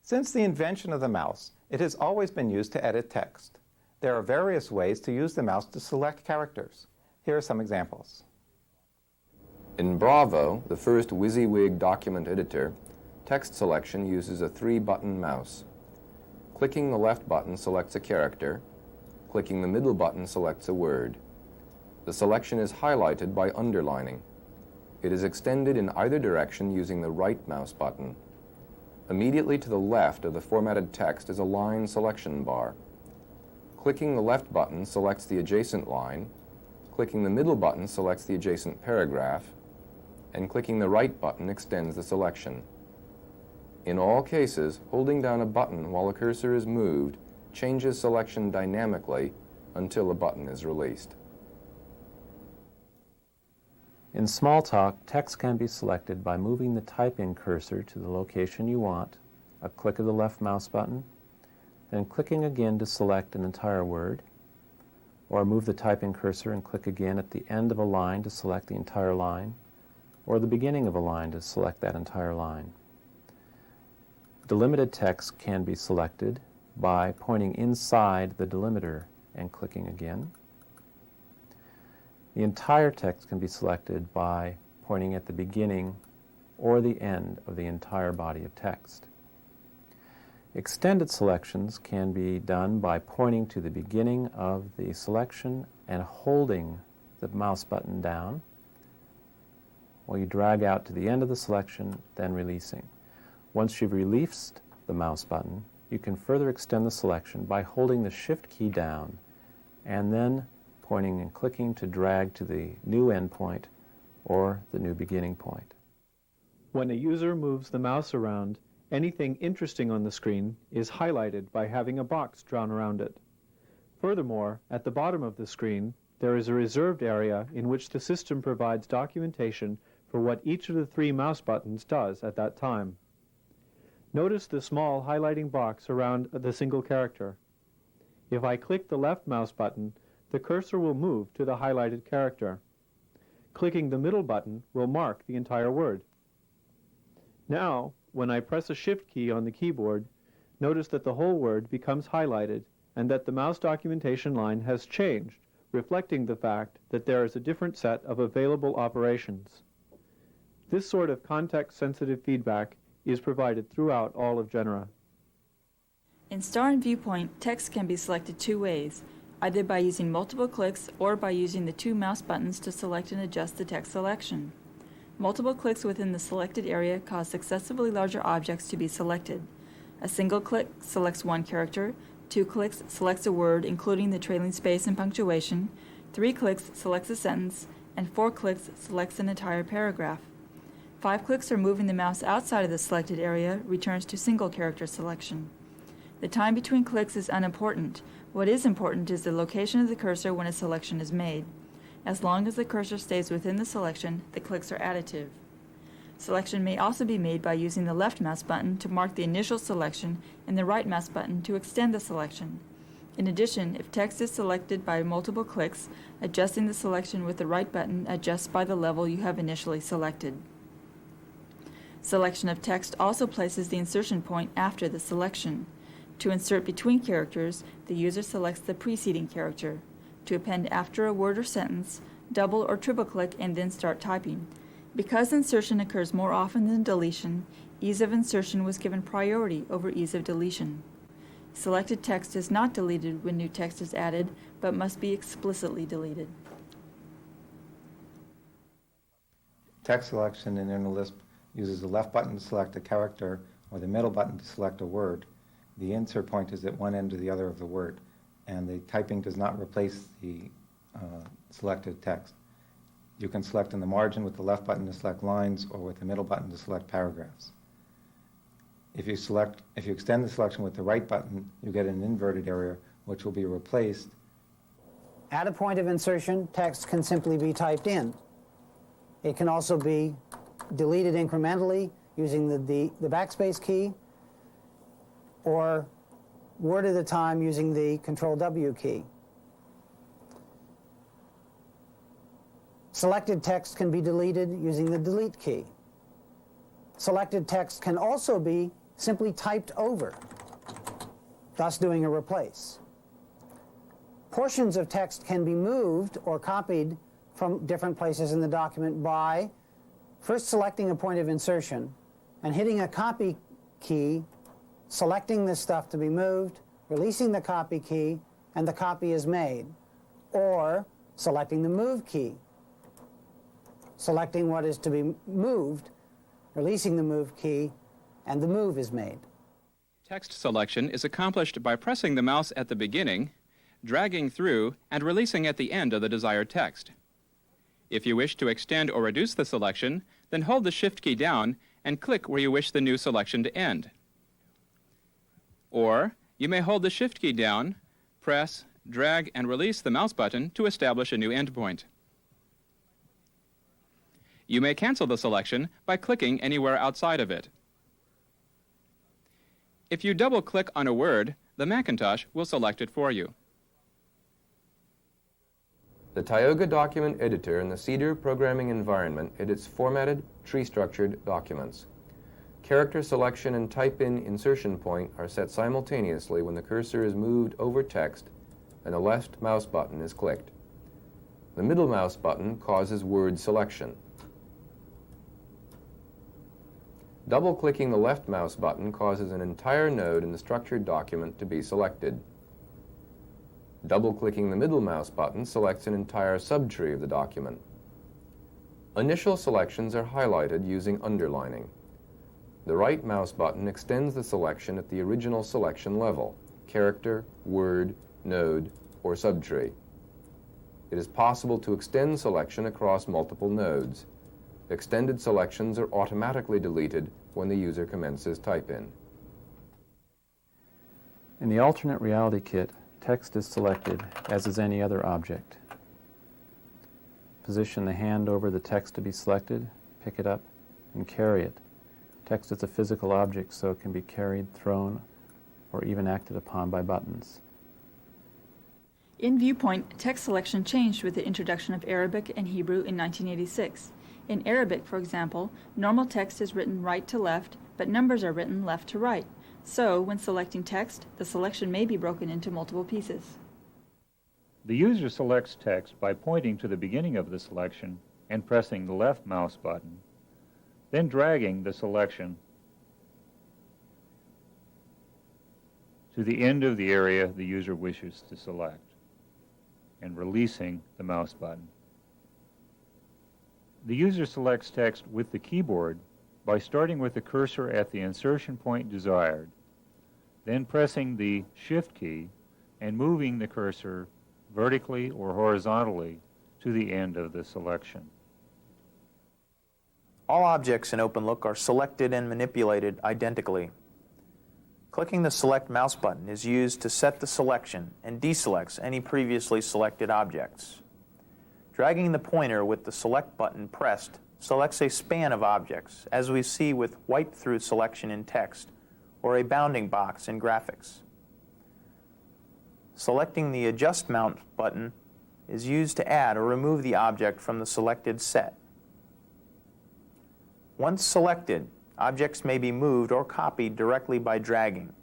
Since the invention of the mouse, it has always been used to edit text. There are various ways to use the mouse to select characters. Here are some examples. In Bravo, the first WYSIWYG document editor, text selection uses a 3-button mouse. Clicking the left button selects a character. Clicking the middle button selects a word. The selection is highlighted by underlining. It is extended in either direction using the right mouse button. Immediately to the left of the formatted text is a line selection bar. Clicking the left button selects the adjacent line. Clicking the middle button selects the adjacent paragraph. And clicking the right button extends the selection. In all cases, holding down a button while a cursor is moved changes selection dynamically until a button is released. In Smalltalk, text can be selected by moving the type-in cursor to the location you want, a click of the left mouse button, then clicking again to select an entire word, or move the type-in cursor and click again at the end of a line to select the entire line, or the beginning of a line to select that entire line. Delimited text can be selected by pointing inside the delimiter and clicking again. The entire text can be selected by pointing at the beginning or the end of the entire body of text. Extended selections can be done by pointing to the beginning of the selection and holding the mouse button down while you drag out to the end of the selection, then releasing. Once you've released the mouse button, you can further extend the selection by holding the Shift key down and then pointing and clicking to drag to the new endpoint or the new beginning point. When a user moves the mouse around, anything interesting on the screen is highlighted by having a box drawn around it. Furthermore, at the bottom of the screen, there is a reserved area in which the system provides documentation for what each of the 3 mouse buttons does at that time. Notice the small highlighting box around the single character. If I click the left mouse button, the cursor will move to the highlighted character. Clicking the middle button will mark the entire word. Now, when I press a Shift key on the keyboard, notice that the whole word becomes highlighted and that the mouse documentation line has changed, reflecting the fact that there is a different set of available operations. This sort of context-sensitive feedback is provided throughout all of Genera. In Star and Viewpoint, text can be selected 2 ways, either by using multiple clicks or by using the 2 mouse buttons to select and adjust the text selection. Multiple clicks within the selected area cause successively larger objects to be selected. A single click selects 1 character, 2 clicks selects a word including the trailing space and punctuation, 3 clicks selects a sentence, and 4 clicks selects an entire paragraph. 5 clicks or moving the mouse outside of the selected area returns to single character selection. The time between clicks is unimportant. What is important is the location of the cursor when a selection is made. As long as the cursor stays within the selection, the clicks are additive. Selection may also be made by using the left mouse button to mark the initial selection and the right mouse button to extend the selection. In addition, if text is selected by multiple clicks, adjusting the selection with the right button adjusts by the level you have initially selected. Selection of text also places the insertion point after the selection. To insert between characters, the user selects the preceding character. To append after a word or sentence, double or triple click and then start typing. Because insertion occurs more often than deletion, ease of insertion was given priority over ease of deletion. Selected text is not deleted when new text is added, but must be explicitly deleted. Text selection in Inner Lisp uses the left button to select a character or the middle button to select a word. The insert point is at one end or the other of the word, and the typing does not replace the selected text. You can select in the margin with the left button to select lines or with the middle button to select paragraphs. If you extend the selection with the right button, you get an inverted area which will be replaced. At a point of insertion, text can simply be typed in. It can also be deleted incrementally using the backspace key, or word at a time using the Control-W key. Selected text can be deleted using the delete key. Selected text can also be simply typed over, thus doing a replace. Portions of text can be moved or copied from different places in the document by first selecting a point of insertion and hitting a copy key, selecting this stuff to be moved, releasing the copy key, and the copy is made. Or selecting the move key, selecting what is to be moved, releasing the move key, and the move is made. Text selection is accomplished by pressing the mouse at the beginning, dragging through, and releasing at the end of the desired text. If you wish to extend or reduce the selection, then hold the Shift key down and click where you wish the new selection to end. Or you may hold the Shift key down, press, drag, and release the mouse button to establish a new endpoint. You may cancel the selection by clicking anywhere outside of it. If you double-click on a word, the Macintosh will select it for you. The Tioga Document Editor in the Cedar programming environment edits formatted, tree-structured documents. Character selection and type-in insertion point are set simultaneously when the cursor is moved over text and the left mouse button is clicked. The middle mouse button causes word selection. Double-clicking the left mouse button causes an entire node in the structured document to be selected. Double-clicking the middle mouse button selects an entire subtree of the document. Initial selections are highlighted using underlining. The right mouse button extends the selection at the original selection level, character, word, node, or subtree. It is possible to extend selection across multiple nodes. Extended selections are automatically deleted when the user commences type-in. In the alternate reality kit, text is selected as is any other object. Position the hand over the text to be selected, pick it up, and carry it. Text is a physical object, so it can be carried, thrown, or even acted upon by buttons. In Viewpoint, text selection changed with the introduction of Arabic and Hebrew in 1986. In Arabic, for example, normal text is written right to left, but numbers are written left to right. So, when selecting text, the selection may be broken into multiple pieces. The user selects text by pointing to the beginning of the selection and pressing the left mouse button, then dragging the selection to the end of the area the user wishes to select, and releasing the mouse button. The user selects text with the keyboard by starting with the cursor at the insertion point desired, then pressing the Shift key and moving the cursor vertically or horizontally to the end of the selection. All objects in OpenLook are selected and manipulated identically. Clicking the Select mouse button is used to set the selection and deselects any previously selected objects. Dragging the pointer with the Select button pressed selects a span of objects, as we see with wipe-through selection in text or a bounding box in graphics. Selecting the Adjust Mount button is used to add or remove the object from the selected set. Once selected, objects may be moved or copied directly by dragging.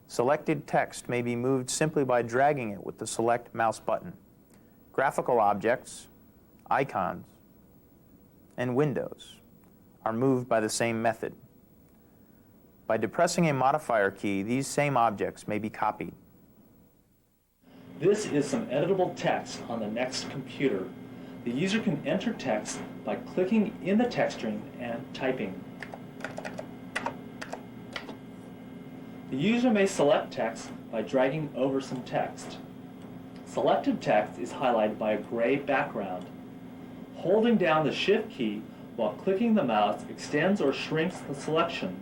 Selected text may be moved simply by dragging it with the Select mouse button. Graphical objects, icons, and windows are moved by the same method. By depressing a modifier key, these same objects may be copied. This is some editable text on the next computer. The user can enter text by clicking in the text string and typing. The user may select text by dragging over some text. Selected text is highlighted by a gray background. Holding down the Shift key while clicking the mouse extends or shrinks the selection.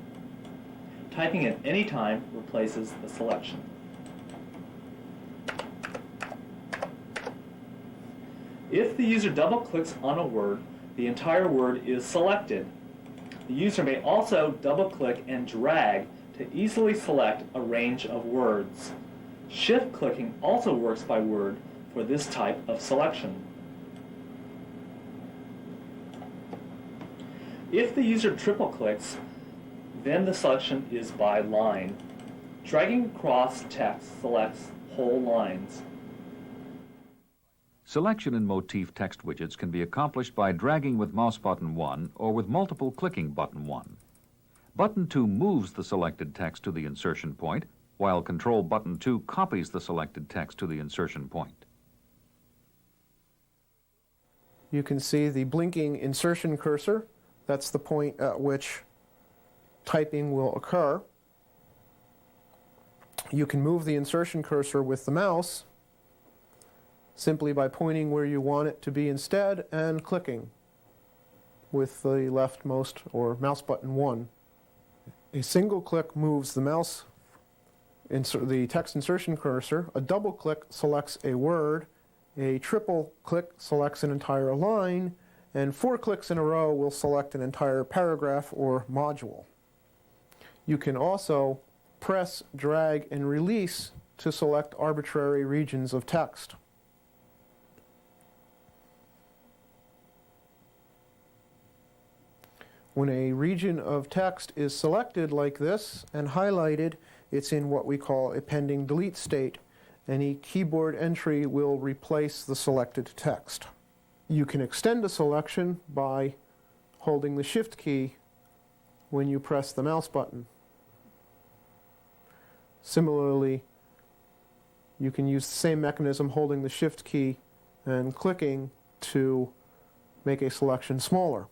Typing at any time replaces the selection. If the user double-clicks on a word, the entire word is selected. The user may also double-click and drag to easily select a range of words. Shift-clicking also works by word for this type of selection. If the user triple-clicks, Then the selection is by line. Dragging across text selects whole lines. Selection in motif text widgets can be accomplished by dragging with mouse button 1 or with multiple clicking button 1. Button 2 moves the selected text to the insertion point, while control button 2 copies the selected text to the insertion point. You can see the blinking insertion cursor. That's the point at which typing will occur. You can move the insertion cursor with the mouse simply by pointing where you want it to be instead and clicking with the leftmost or mouse button 1. A single click moves the text insertion cursor. A double click selects a word. A triple click selects an entire line, and 4 clicks in a row will select an entire paragraph or module. You can also press, drag, and release to select arbitrary regions of text. When a region of text is selected like this and highlighted, it's in what we call a pending delete state. Any keyboard entry will replace the selected text. You can extend a selection by holding the Shift key when you press the mouse button. Similarly, you can use the same mechanism holding the Shift key and clicking to make a selection smaller.